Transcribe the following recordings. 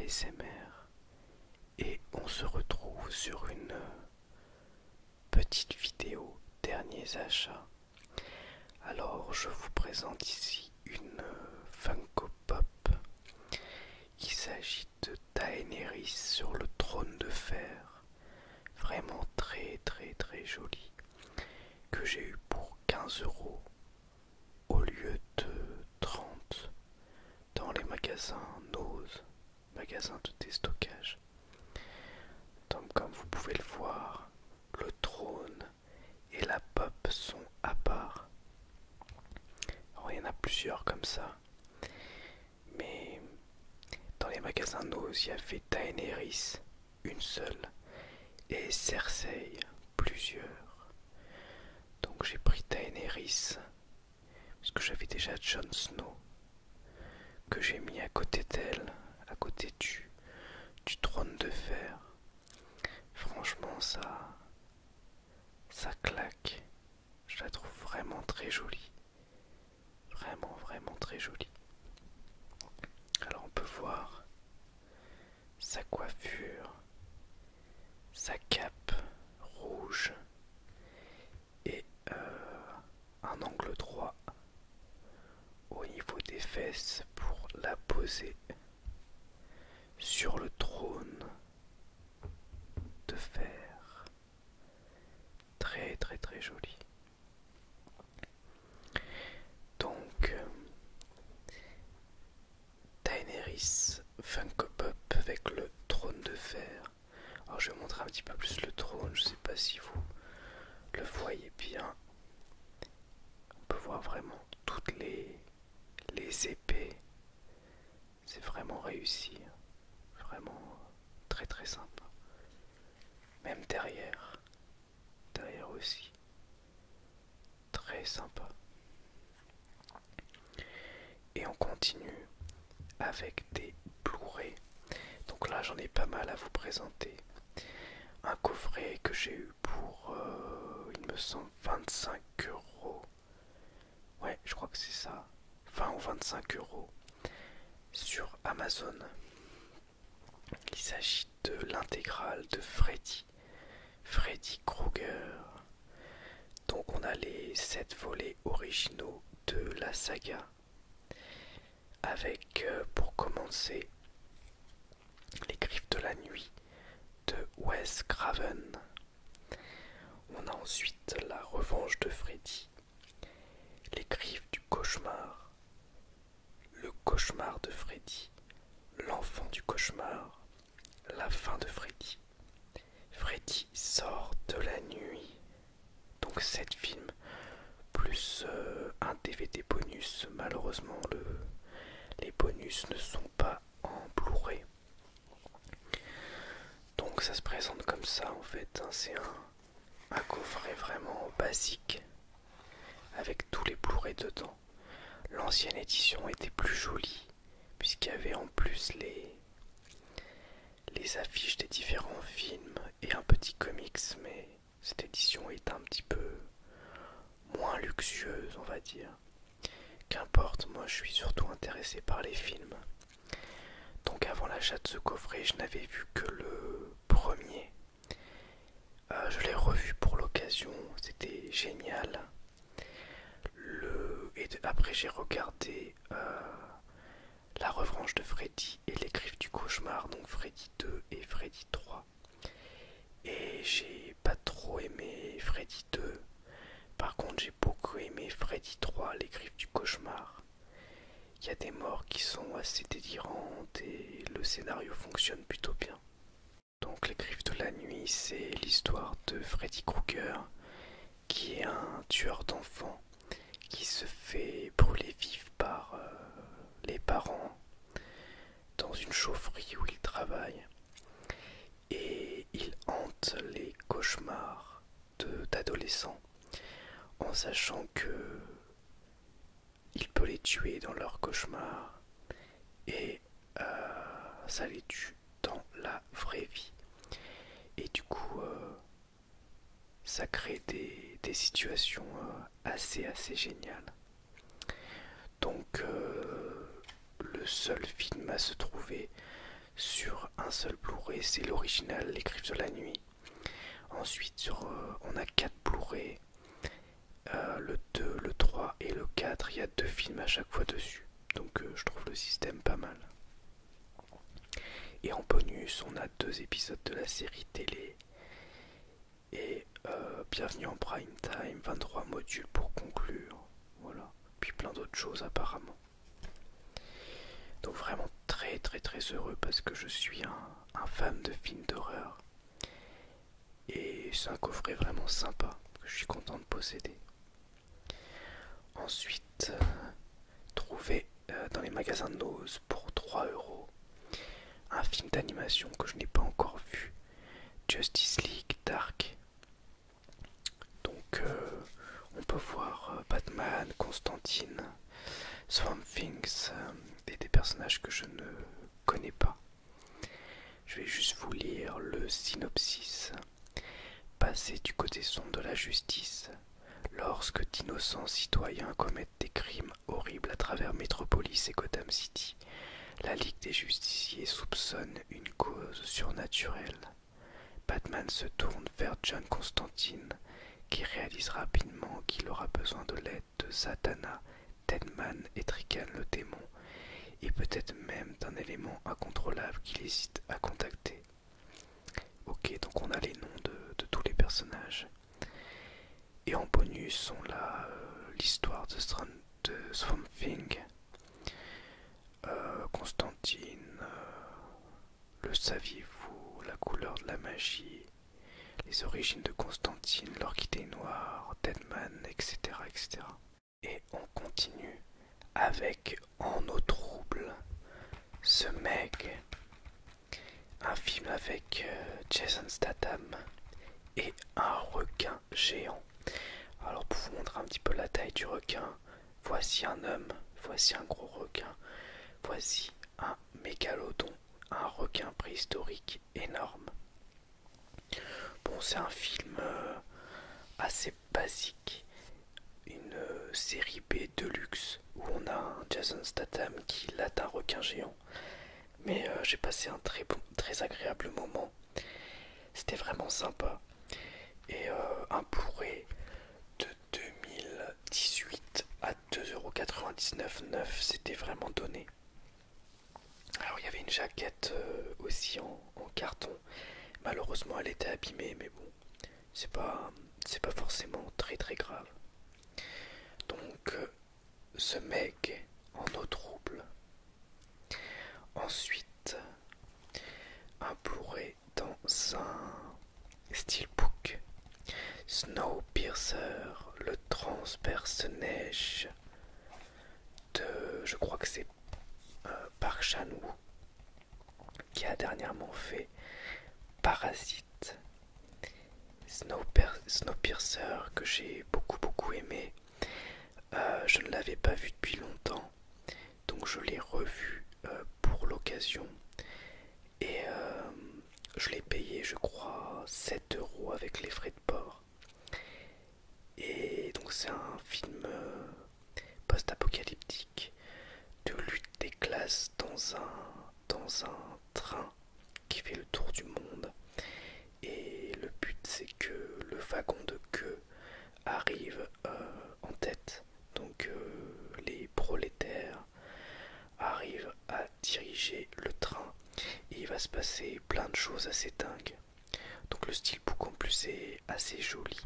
ASMR et on se retrouve sur une petite vidéo derniers achats. Alors je vous présente ici une Funko Pop. Il s'agit de Daenerys sur le trône de fer, vraiment très jolie, que j'ai eu pour 15 € au lieu de 30 dans les magasins Nose, magasins de déstockage. Donc comme vous pouvez le voir, le trône et la pop sont à part. Alors il y en a plusieurs comme ça, mais dans les magasins Nose il y avait Daenerys, une seule, et Cersei, plusieurs. Donc j'ai pris Daenerys parce que j'avais déjà Jon Snow que j'ai mis à côté d'elle, à côté du trône de fer. Franchement ça claque. Je la trouve vraiment très jolie. Vraiment très jolie. Alors on peut voir sa coiffure, sa cape rouge et un angle droit au niveau des fesses pour la poser sur le trône de fer. Très joli. Donc Daenerys Funko Pop avec le trône de fer. Alors je vais vous montrer un petit peu plus le trône, je sais pas si vous le voyez bien. On peut voir vraiment toutes les épées. C'est vraiment réussi, vraiment très sympa. Même derrière aussi, très sympa. Et on continue avec des Blu-ray. Donc là j'en ai pas mal à vous présenter. Un coffret que j'ai eu pour, il me semble, 25 €. Ouais, je crois que c'est ça. 20 ou 25 € sur Amazon. Il s'agit de l'intégrale de Freddy Krueger. Donc on a les 7 volets originaux de la saga. Avec, pour commencer, les Griffes de la nuit de Wes Craven. On a ensuite la revanche de Freddy, les Griffes du cauchemar, le cauchemar de Freddy, l'enfant du cauchemar, la fin de Freddy. Freddy sort de la nuit. Donc 7 films plus un DVD bonus. Malheureusement les bonus ne sont pas en Blu-ray. Donc ça se présente comme ça en fait, hein. C'est un coffret vraiment basique avec tous les Blu-ray dedans. L'ancienne édition était plus jolie puisqu'il y avait en plus les affiches des différents films et un petit comics, mais cette édition est un petit peu moins luxueuse, on va dire. Qu'importe, moi je suis surtout intéressé par les films. Donc avant l'achat de ce coffret, je n'avais vu que le premier. Je l'ai revu pour l'occasion, c'était génial. Après j'ai regardé la revanche de Freddy et les Griffes du cauchemar, donc Freddy 2 et Freddy 3. Et j'ai pas trop aimé Freddy 2. Par contre j'ai beaucoup aimé Freddy 3, les Griffes du cauchemar. Il y a des morts qui sont assez délirantes et le scénario fonctionne plutôt bien. Donc les Griffes de la nuit, c'est l'histoire de Freddy Krueger, qui est un tueur d'enfants qui se fait brûler vif par les parents dans une chaufferie où il travaille. Et il hante les cauchemars d'adolescents en sachant que il peut les tuer dans leurs cauchemars et ça les tue dans la vraie vie. Et du coup ça crée des situations assez géniales. Donc le seul film à se trouver sur un seul Blu-ray, c'est l'original, Les Griffes de la Nuit. Ensuite, on a 4 Blu-ray, le 2, le 3 et le 4, il y a 2 films à chaque fois dessus. Donc je trouve le système pas mal. Et en bonus, on a 2 épisodes de la série télé. Et bienvenue en prime time, 23 modules pour conclure. Voilà. Puis plein d'autres choses apparemment. Donc vraiment très très très heureux parce que je suis un fan de films d'horreur. Et c'est un coffret vraiment sympa que je suis content de posséder. Ensuite, trouvé dans les magasins de Nose pour 3 € un film d'animation que je n'ai pas encore vu, Justice League Dark. Donc on peut voir Batman, Constantine, Swamp Things et des personnages que je ne connais pas. Je vais juste vous lire le synopsis. Passé du côté sombre de la justice, lorsque d'innocents citoyens commettent des crimes horribles à travers Metropolis et Gotham City, la Ligue des Justiciers soupçonne une cause surnaturelle. Batman se tourne vers John Constantine, qui réalise rapidement qu'il aura besoin de l'aide de Zatanna, Deadman et Trigan le démon, et peut-être même d'un élément incontrôlable qu'il hésite à contacter. Ok, donc on a les noms de tous les personnages. Et en bonus, on a l'histoire de Swamp Thing, Constantine, le saviez-vous, la couleur de la magie, les origines de Constantine, l'orchidée noire, Deadman, etc., etc. Et on continue avec En eau trouble, The Meg, un film avec Jason Statham et un requin géant. Alors pour vous montrer un petit peu la taille du requin, voici un homme, voici un gros requin, voici un mégalodon, un requin préhistorique énorme. Bon, c'est un film assez basique, une série B de luxe où on a un Jason Statham qui latte un requin géant. Mais j'ai passé un très agréable moment. C'était vraiment sympa. Et un Blu-ray de 2018 à 2,99€ c'était vraiment donné. Alors il y avait une jaquette aussi en carton. Malheureusement elle était abîmée, mais bon, c'est pas forcément très très grave. Donc The Meg en eau trouble. Ensuite, un Blu-ray dans un steelbook. Snowpiercer, le transperce-neige de, je crois que c'est Park Chan-wook, qui a dernièrement fait Parasite. Snowpiercer que j'ai beaucoup aimé. Je ne l'avais pas vu depuis longtemps, donc je l'ai revu pour l'occasion et je l'ai payé, je crois, 7 € avec les frais de port. Et donc c'est un film post-apocalyptique de lutte des classes dans un train qui fait le tour du monde. Et le but c'est que le wagon de queue arrive en tête. Donc les prolétaires arrivent à diriger le train et il va se passer plein de choses assez dingues. Donc le steelbook en plus est assez joli.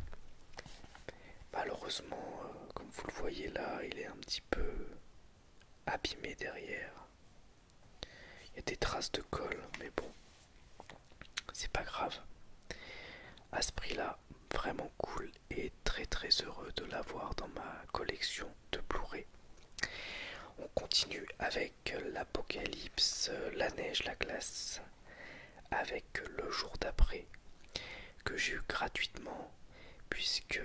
Malheureusement, comme vous le voyez là, il est un petit peu abîmé derrière. Il y a des traces de colle, mais bon, c'est pas grave. À ce prix-là, vraiment cool et très heureux de l'avoir dans ma collection de Blu-ray. On continue avec l'Apocalypse, la neige, la glace, avec Le jour d'après, que j'ai eu gratuitement puisque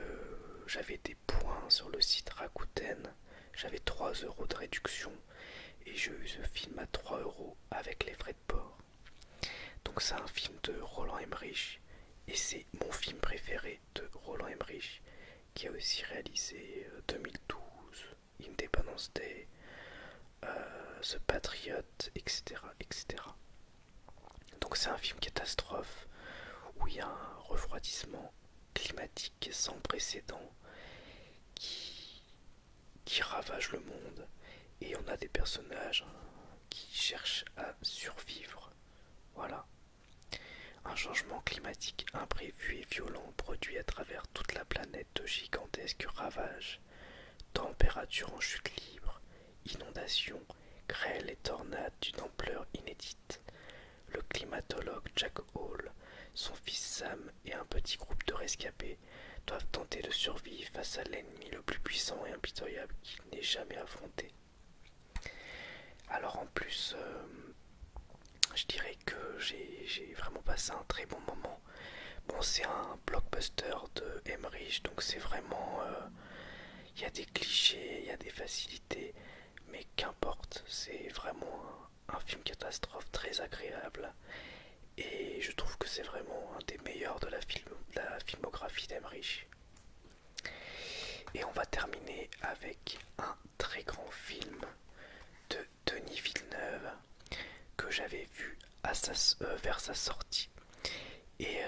j'avais des points sur le site Rakuten, j'avais 3 € de réduction et j'ai eu ce film à 3 € avec les frais de port. Donc c'est un film de Roland Emmerich et c'est mon film préféré de Roland Emmerich, qui a aussi réalisé 2012, Independence Day, The Patriot, etc. etc. Donc c'est un film catastrophe où il y a un refroidissement climatique sans précédent qui, qui ravage le monde et on a des personnages qui cherchent à survivre. Voilà. Un changement climatique imprévu et violent produit à travers toute la planète de gigantesques ravages. Température en chute libre, inondations, grêles et tornades d'une ampleur inédite. Le climatologue Jack Hall, son fils Sam et un petit groupe de rescapés doivent tenter de survivre face à l'ennemi le plus puissant et impitoyable qu'il n'ait jamais affronté. Alors en plus, je dirais que j'ai vraiment passé un très bon moment. Bon, c'est un blockbuster de Emmerich, donc c'est vraiment... il y a des clichés, il y a des facilités, mais qu'importe, c'est vraiment un film catastrophe très agréable. Et je trouve que c'est vraiment un des meilleurs de la filmographie d'Emmerich. Et on va terminer avec un très grand film de Denis Villeneuve que j'avais vu vers sa sortie et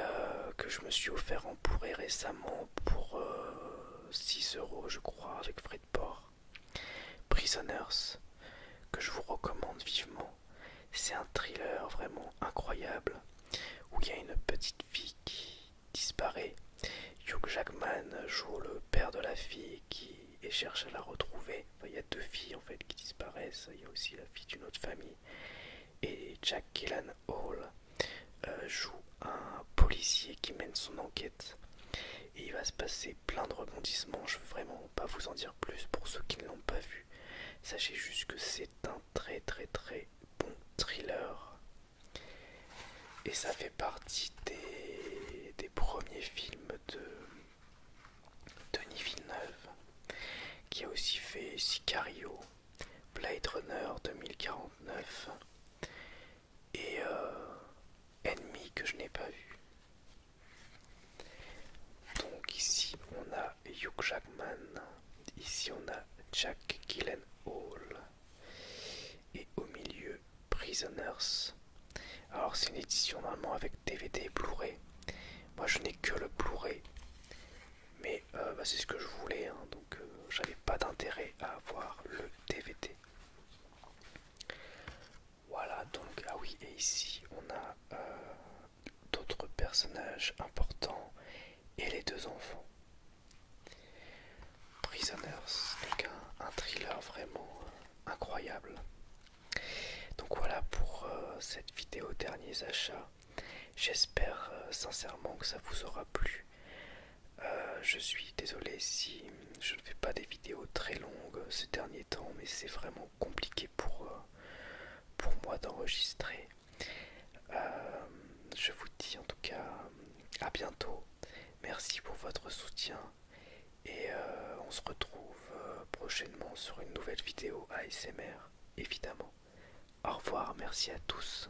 que je me suis offert en Blu-ray récemment pour 6 € je crois avec frais de port. Prisoners, que je vous recommande vivement. C'est un thriller vraiment incroyable où il y a une petite fille qui disparaît. Hugh Jackman joue le père de la fille qui cherche à la retrouver. Enfin, il y a 2 filles en fait qui disparaissent. Il y a aussi la fille d'une autre famille. Et Jack Gyllenhaal joue un policier qui mène son enquête. Et il va se passer plein de rebondissements. Je veux vraiment pas vous en dire plus pour ceux qui ne l'ont pas vu. Sachez juste que c'est un très très très bon thriller. Et ça fait partie des premiers films de Denis Villeneuve, qui a aussi fait Sicario, Blade Runner 2049 et Ennemi que je n'ai pas vu. Donc ici on a Hugh Jackman, ici on a Jack Gyllenhaal et au milieu Prisoners. Alors c'est une édition normalement avec DVD et Blu-ray. Moi je n'ai que le Blu-ray, mais c'est ce que je voulais, hein, donc j'avais pas d'intérêt à avoir le DVD. Voilà, donc ah oui, et ici on a d'autres personnages importants et les 2 enfants. Prisoners, donc un thriller vraiment incroyable. Donc voilà pour cette vidéo derniers achats. J'espère sincèrement que ça vous aura plu. Je suis désolé si je ne fais pas des vidéos très longues ces derniers temps, mais c'est vraiment compliqué pour moi d'enregistrer. Je vous dis en tout cas à bientôt. Merci pour votre soutien et on se retrouve prochainement sur une nouvelle vidéo ASMR, évidemment. Au revoir, merci à tous.